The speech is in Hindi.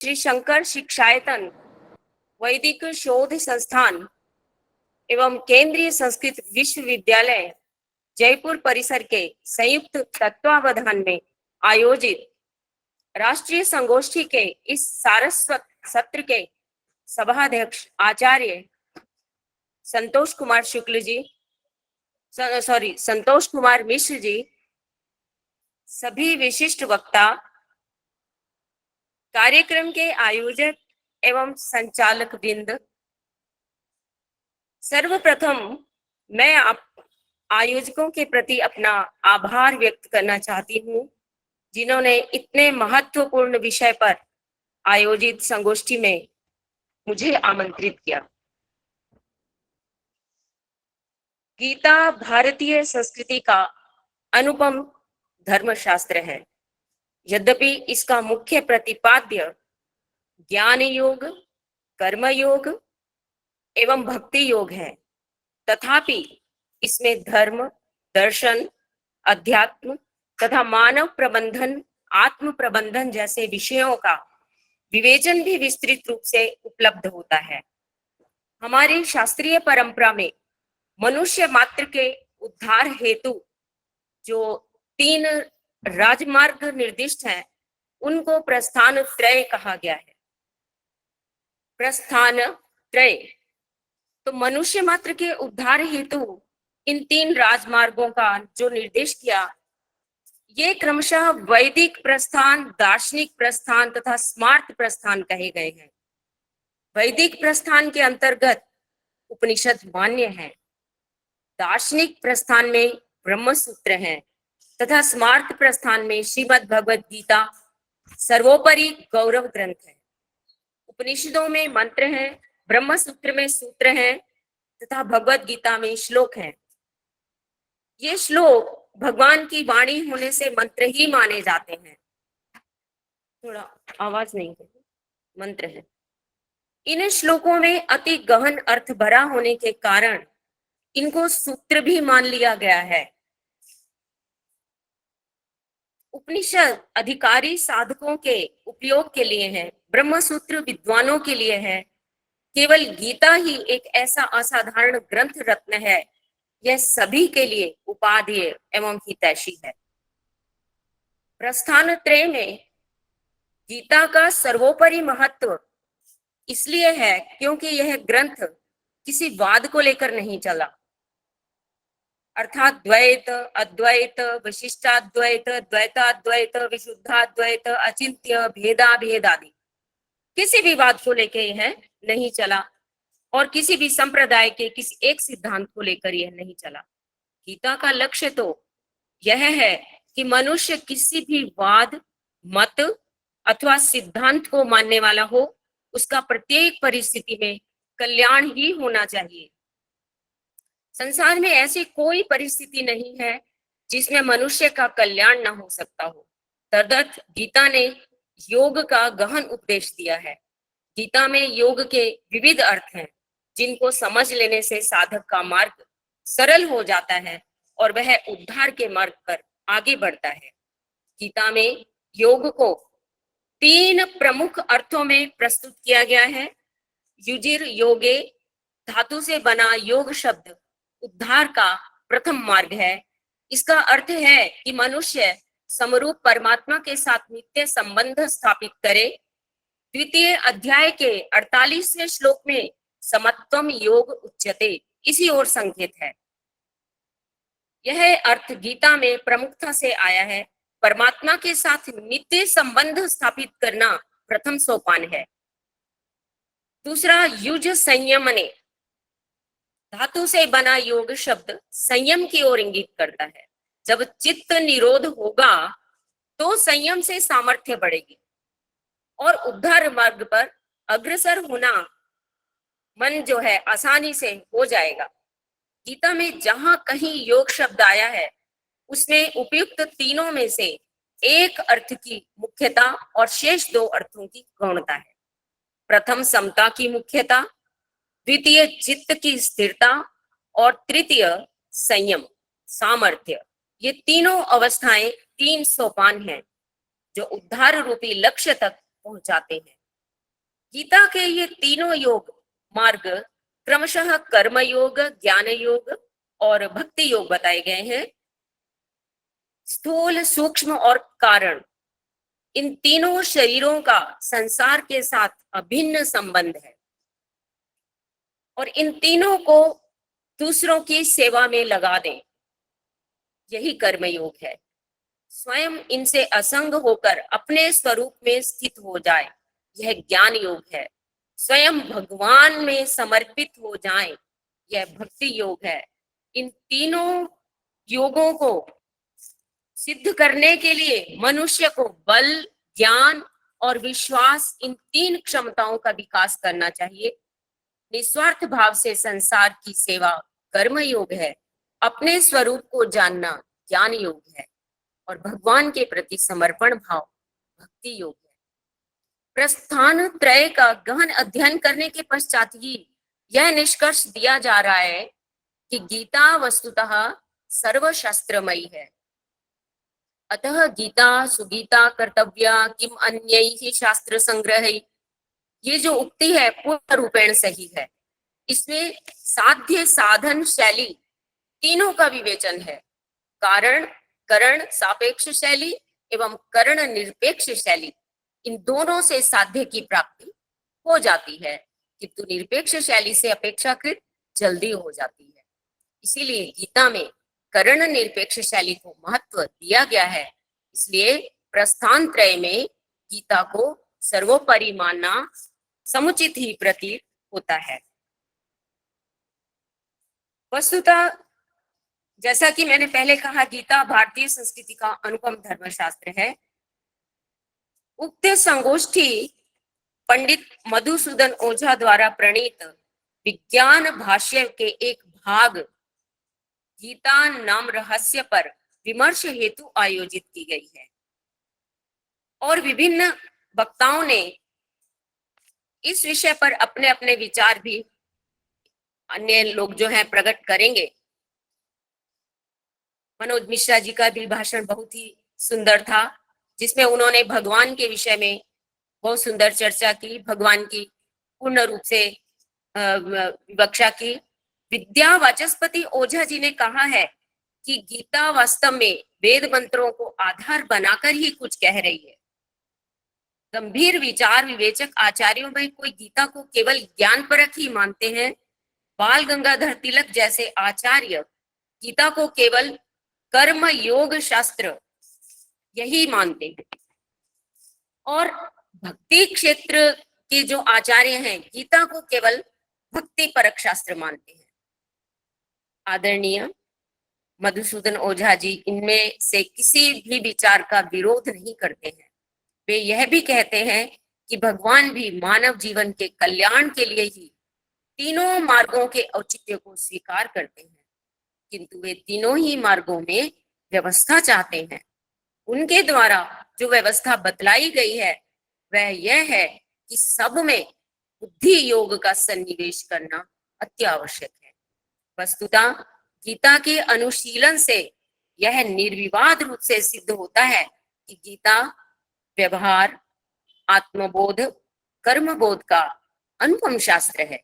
श्री शंकर शिक्षायतन वैदिक शोध संस्थान एवं केंद्रीय संस्कृत विश्वविद्यालय जयपुर परिसर के संयुक्त तत्वावधान में आयोजित राष्ट्रीय संगोष्ठी के इस सारस्वत सत्र के सभाध्यक्ष आचार्य संतोष कुमार मिश्र जी, सभी विशिष्ट वक्ता, कार्यक्रम के आयोजक एवं संचालक वृंद, सर्वप्रथम मैं आप आयोजकों के प्रति अपना आभार व्यक्त करना चाहती हूँ, जिन्होंने इतने महत्वपूर्ण विषय पर आयोजित संगोष्ठी में मुझे आमंत्रित किया। गीता भारतीय संस्कृति का अनुपम धर्मशास्त्र है। यद्यपि इसका मुख्य प्रतिपाद्य ज्ञान योग, कर्म योग एवं भक्ति योग है, तथापि इसमें धर्म, दर्शन, अध्यात्म तथा मानव प्रबंधन, आत्म प्रबंधन जैसे विषयों का विवेचन भी विस्तृत रूप से उपलब्ध होता है। हमारी शास्त्रीय परंपरा में मनुष्य मात्र के उद्धार हेतु जो 3 राजमार्ग निर्दिष्ट हैं, उनको प्रस्थान त्रय कहा गया है। प्रस्थान त्रय तो मनुष्य मात्र के उद्धार हेतु इन 3 राजमार्गों का जो निर्देश किया, ये क्रमशः वैदिक प्रस्थान, दार्शनिक प्रस्थान तथा स्मार्त प्रस्थान कहे गए हैं। वैदिक प्रस्थान के अंतर्गत उपनिषद मान्य है, दार्शनिक प्रस्थान में ब्रह्म सूत्र हैं तथा स्मार्त प्रस्थान में श्रीमद् भगवद गीता सर्वोपरि गौरव ग्रंथ है। उपनिषदों में मंत्र हैं, ब्रह्म सूत्र में सूत्र हैं तथा भगवद गीता में श्लोक हैं। ये श्लोक भगवान की वाणी होने से मंत्र ही माने जाते हैं। थोड़ा आवाज नहीं है, मंत्र है। इन श्लोकों में अति गहन अर्थ भरा होने के कारण इनको सूत्र भी मान लिया गया है। उपनिषद अधिकारी साधकों के उपयोग के लिए है, ब्रह्म सूत्र विद्वानों के लिए है। केवल गीता ही एक ऐसा असाधारण ग्रंथ रत्न है, यह सभी के लिए उपादेय एवं हितैषी है। प्रस्थान त्रय में गीता का सर्वोपरि महत्व इसलिए है क्योंकि यह ग्रंथ किसी वाद को लेकर नहीं चला, अर्थात द्वैत, अद्वैत, विशिष्टाद्वैत, द्वैताद्वैत, विशुद्धाद्वैत, अचिंत्य, भेदाभेद आदि किसी भी बात को लेकर यह नहीं चला और किसी भी संप्रदाय के किसी एक सिद्धांत को लेकर यह नहीं चला। गीता का लक्ष्य तो यह है कि मनुष्य किसी भी वाद, मत अथवा सिद्धांत को मानने वाला हो, उसका प्रत्येक परिस्थिति में कल्याण ही होना चाहिए। संसार में ऐसी कोई परिस्थिति नहीं है जिसमें मनुष्य का कल्याण न हो सकता हो। तदर्थ गीता ने योग का गहन उपदेश दिया है। गीता में योग के विविध अर्थ हैं, जिनको समझ लेने से साधक का मार्ग सरल हो जाता है और वह उद्धार के मार्ग पर आगे बढ़ता है। गीता में योग को 3 प्रमुख अर्थों में प्रस्तुत किया गया है। युजिर योगे धातु से बना योग शब्द उद्धार का प्रथम मार्ग है। इसका अर्थ है कि मनुष्य समरूप परमात्मा के साथ नित्य संबंध स्थापित करे। द्वितीय अध्याय के 48वें श्लोक में समत्वम योग उच्यते, इसी ओर संकेत है। यह अर्थ गीता में प्रमुखता से आया है। परमात्मा के साथ नित्य संबंध स्थापित करना प्रथम सोपान है। दूसरा, युज संयमने धातु से बना योग शब्द संयम की ओर इंगित करता है। जब चित्त निरोध होगा तो संयम से सामर्थ्य बढ़ेगी और उद्धार मार्ग पर अग्रसर होना मन जो है आसानी से हो जाएगा। गीता में जहां कहीं योग शब्द आया है, उसमें उपयुक्त तीनों में से एक अर्थ की मुख्यता और शेष 2 अर्थों की गौणता है। प्रथम समता की मुख्यता, द्वितीय चित्त की स्थिरता और तृतीय संयम, सामर्थ्य। ये तीनों अवस्थाएं 3 सोपान हैं जो उद्धार रूपी लक्ष्य तक पहुंचाते हैं। गीता के ये तीनों योग मार्ग क्रमशः कर्म योग, ज्ञान योग और भक्ति योग बताए गए हैं। स्थूल, सूक्ष्म और कारण, इन तीनों शरीरों का संसार के साथ अभिन्न संबंध है और इन तीनों को दूसरों की सेवा में लगा दें, यही कर्म योग है। स्वयं इनसे असंग होकर अपने स्वरूप में स्थित हो जाए, यह ज्ञान योग है। स्वयं भगवान में समर्पित हो जाएं, यह भक्ति योग है। इन तीनों योगों को सिद्ध करने के लिए मनुष्य को बल, ज्ञान और विश्वास, इन तीन क्षमताओं का विकास करना चाहिए। निस्वार्थ भाव से संसार की सेवा कर्म योग है। अपने स्वरूप को जानना ज्ञान योग है और भगवान के प्रति समर्पण भाव भक्ति योग है। प्रस्थान त्रय का गहन अध्ययन करने के पश्चात ही यह निष्कर्ष दिया जा रहा है कि गीता वस्तुतः सर्वशास्त्रमयी है। अतः गीता सुगीता कर्तव्या किम अन्यैः शास्त्र संग्रह, ये जो उक्ति है पूर्ण रूपेण सही है। इसमें साध्य, साधन, शैली तीनों का विवेचन है। कारण, करण सापेक्ष शैली एवं करण निरपेक्ष शैली, इन दोनों से साध्य की प्राप्ति हो जाती है, किंतु निरपेक्ष शैली से अपेक्षाकृत जल्दी हो जाती है। इसीलिए गीता में करण निरपेक्ष शैली को महत्व दिया गया है। इसलिए प्रस्थान त्रय में गीता को सर्वोपरि मानना समुचित ही प्रतीत होता है। वस्तुतः जैसा कि मैंने पहले कहा, गीता भारतीय संस्कृति का अनुपम धर्मशास्त्र है। उक्त संगोष्ठी पंडित मधुसूदन ओझा द्वारा प्रणीत विज्ञान भाष्य के एक भाग गीता नाम रहस्य पर विमर्श हेतु आयोजित की गई है और विभिन्न वक्ताओं ने इस विषय पर अपने अपने विचार भी अन्य लोग जो हैं प्रकट करेंगे। मनोज मिश्रा जी का भी भाषण बहुत ही सुंदर था, जिसमें उन्होंने भगवान के विषय में बहुत सुंदर चर्चा की, भगवान की पूर्ण रूप से विवक्षा की। विद्या वाचस्पति ओझा जी ने कहा है कि गीता वास्तव में वेद मंत्रों को आधार बनाकर ही कुछ कह रही है। गंभीर विचार विवेचक आचार्यों में कोई गीता को केवल ज्ञान परक ही मानते हैं। बाल गंगाधर तिलक जैसे आचार्य गीता को केवल कर्म योग शास्त्र यही मानते हैं और भक्ति क्षेत्र के जो आचार्य हैं गीता को केवल भक्ति परक शास्त्र मानते हैं। आदरणीय मधुसूदन ओझा जी इनमें से किसी भी विचार का विरोध नहीं करते हैं। वे यह भी कहते हैं कि भगवान भी मानव जीवन के कल्याण के लिए ही तीनों मार्गों के औचित्य को स्वीकार करते हैं, किंतु वे तीनों ही मार्गों में व्यवस्था चाहते हैं। उनके द्वारा जो व्यवस्था बतलाई गई है वह यह है कि सब में बुद्धि योग का सन्निवेश करना अत्यावश्यक है। वस्तुतः गीता के अनुशीलन से यह निर्विवाद रूप से सिद्ध होता है कि गीता व्यवहार, आत्मबोध, कर्मबोध का अनुपम शास्त्र है।